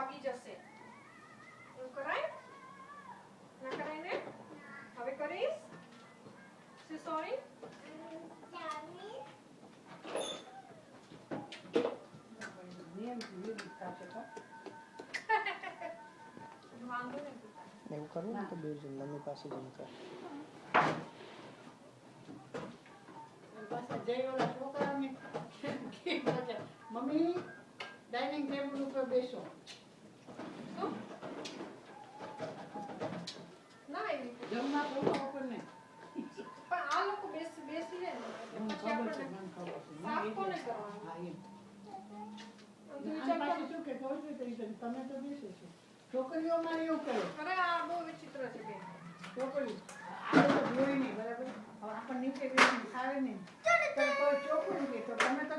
ભાગી જશે. એવું કરાય? ના કરાય ને? હવે કરીશ? Say sorry? વાંધો નહીં પિતા. એવું કરવું ને તો બે જણ મમ્મી પાસે જઈને કર. પાછા જઈ ઓલા છોકરાને મમ્મી ડાઇનિંગ ટેબલ ઉપર બેસો. શું? ના એવી રીતે. જમવા બેસો ઉપર ને. પણ આ લોકો બેસી રહે ને મને પછી ખબર છે, આપણને મને ખબર છે. સાફ કોને કરવાનું? હા, એમ. અને આમ વિચાર પાછું કર- શું કે કહું છું તો તમે તો બેસો છો. છોકરીઓ માં એવું કરે. અરે આ બહુ વિચિત્ર છે બેન. છોકરી આપણે તો જોઈ નહીં બરાબર. હવે આપણને નીચે બેસીને ખાવે નહીં તો કોઈ ચોખ્ખું કે તો તમે તો